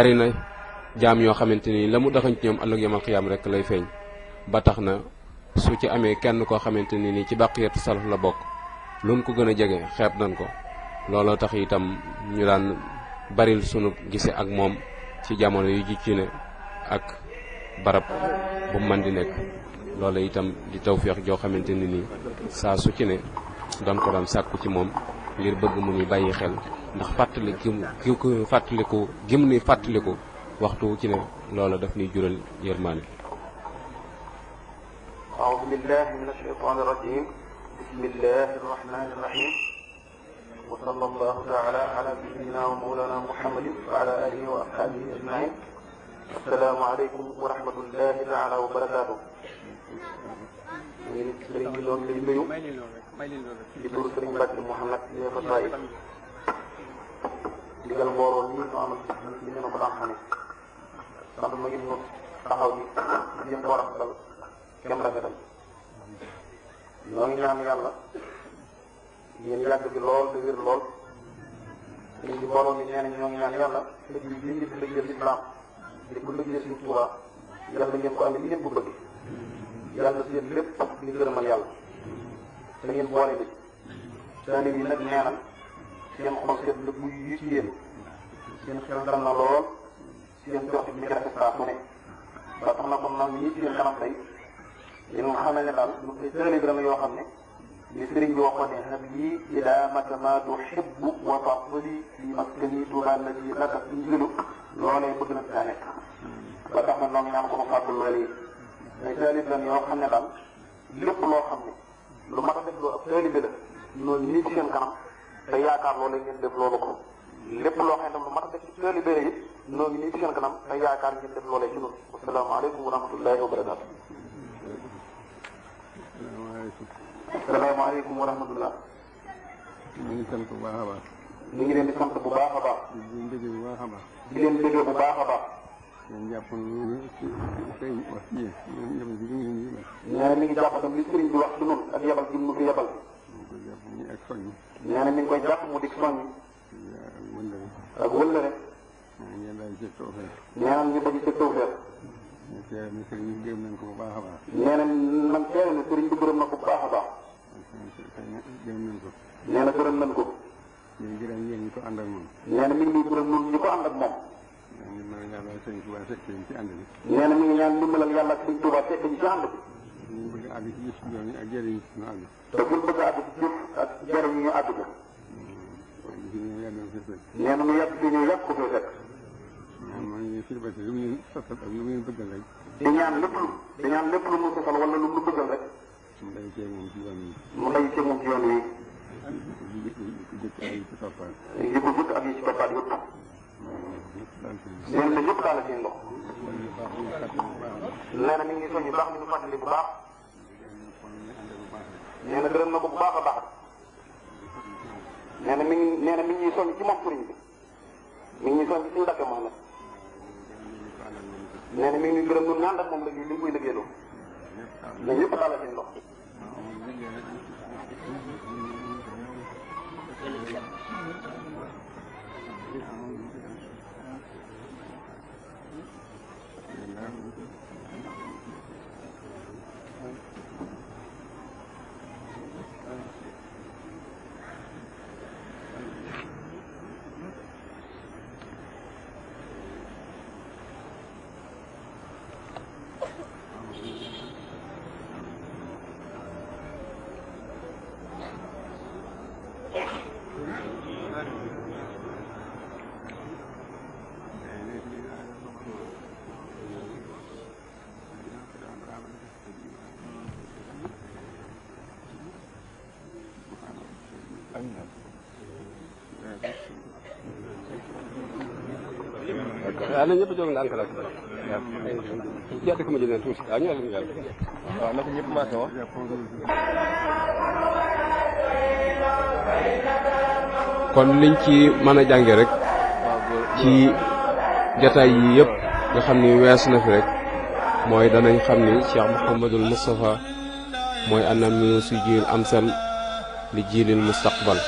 bari na jaam yoo xamante ni la mu daxañ ci ñoom ëllëg yamal xiyaam rek lay feeñ ba tax na su ci amee kenn koo xamante ni nii ci bàqiyatu salaf la bokk lu mu ko gën a jege xeeb nañ ko looloo tax itam ñu daan baril sunu gise ak moom ci jamono yu ji ci ne ak barab bu man di nekk loola itam di tawféex joo xamante ni nii saa su ci ne doon ko daan sàkku ci moom ngir bëgg mu ni bàyyi xel ndax fàttaliku gim ni fàttaliku waxtu ci ne loola daf ñuy jural yërmaane. أعوذ بالله من الشيطان الرجيم بسم الله الرحمن الرحيم وصلى الله تعالى على سيدنا ومولانا محمد وعلى آله وأصحابه أجمعين السلام عليكم ورحمة الله تعالى وبركاته ñu ngi sëriñ bi doon leen nuyu di tur sëriñ Mbacke Mouhamed di fa Taïf digal mbooloo nii ñu amal li ñu ko daan xamee sant ma ngi ñu taxaw ji jéem ko rafetal kem rafetal ñoo ngi ñaan yàlla yéen yàgg bi lool te wér lool sëriñ bi mbooloo mi nee na ñoo ngi ñaan yàlla dëgg bi li ngeen liggéeyal islam di ko liggéeyal suñu Tuubaa yàlla ngeen ko amee li ngeen ko bëgg yàlla seen lépp di gërëmal yàlla te ngeen boole bi saani bi nag neenal seen xol seet la muy yi ci yéen seen xel dal na lool seen jox mi ngi rafet saa su ne ba tax na kon nag ñii seen kanam tey yéen nga xamal ne daal lu koy tëralee dama yoo xam ne li sëriñ bi waxoon ne hab lii ilaa mata ma tuhibbu wa tafdili fi maskani Tuubaa allati laka tunzilu loolee bëgg na daa nekk ba tax na noo ngi ñaan ko ma fàggul loolu yi ay taalib lan yoo xam ne daal lépp loo xam ne lu mat a def loo ab taalibe la noonu nii ci seen kanam te yaakaar loolu ngeen def loolu ko lépp loo xam ne lu mat a def ci taalibe la it noonu nii ci seen kanam te yaakaar ngeen def loolee ci noonu wasalaamaaleykum wa rahmatullahi wa barakaatu. asalaamaaleykum wa rahmatullah. ñu ngi sant bu baax a baax. ñu ngi leen di sant bu baax a baax. di leen déggee bu baax a baax. di leen déggee bu baax a baax. ñun jàpp nañu ci sëriñ wax ci yéen ñun yabal bi ñu ngi yabal. nee na mi ngi jàpp tam li sëriñ bi wax ci noonu ak yabal gi mu fi yabal. ñu koy jàpp ñu ak soññ. nee na mi ngi koy jàpp mu di soññ. ak wëllëre. ngeen daal ci tawfeex. nee na ñu daje ci tawfeex. ñu teew ne sëriñ bi gërëm nañ ko bu baax a baax. nee na man teew ne sëriñ bi gërëm na ko bu baax a baax. gërëm nañ ko. nee na gërëm nañ ko. ñu ngi gërëm yéen ñi ko ànd ak moom. nee na mi ngi gërëm ñun ñi ko ànd ak moom. ñu mën a yàlla sëñ Tuubaa fekk ñu ci ànd bi. nee na mi ngi ñaan ndimbalal yàlla ak sëñ Tuubaa fekk ñu ci ànd bi. ñu bëgg a àgg ci gis yoon yi ak jëriñ ci suñu àgg. te buñ bëgg a àgg ci jëf ak jëriñ ñu àgg ko. nee na mu yàgg fi ñu yàgg ko fee fekk. mooy ñu fi bati lu mu leen sosal ak lu mu leen bëggal rek. di ñaan lépp lu mu sosal wala lu mu bëggal rek. mu day cee moom ci yoon yi. mu day cee moom ci yoon yi. yi ci toppaat. yi ko jëkk ak yi ci toppaat yëpp. nee na yëpp daal la seen loxo. nee na mi ngi soññ bu baax mi ngi fàttali bu baax. nee na gërëm na ko bu baax a baax. nee na mi ngi soññ ci moom sëriñ bi. mi ngi soññ ci suñu Mbàkke Mouhamed. nee na mi ngi gërëm ñun ñaan ak moom liggéey li muy liggéeyloo. mais yëpp daal la seen loxo. waaw na ñëpp jóg ndànk la waaw jàdd ko ma jëlee tuuti waaw ñoo leen yàlla waaw naka ñëpp maase wax kon liñ ci mën a jànge rek ci jataay yi yëpp nga xam ni wees na fi rek mooy danañ xam ni Cheikh Mouhamadul Moustapha mooy anam si jiil amsal li jiilil mustaqbal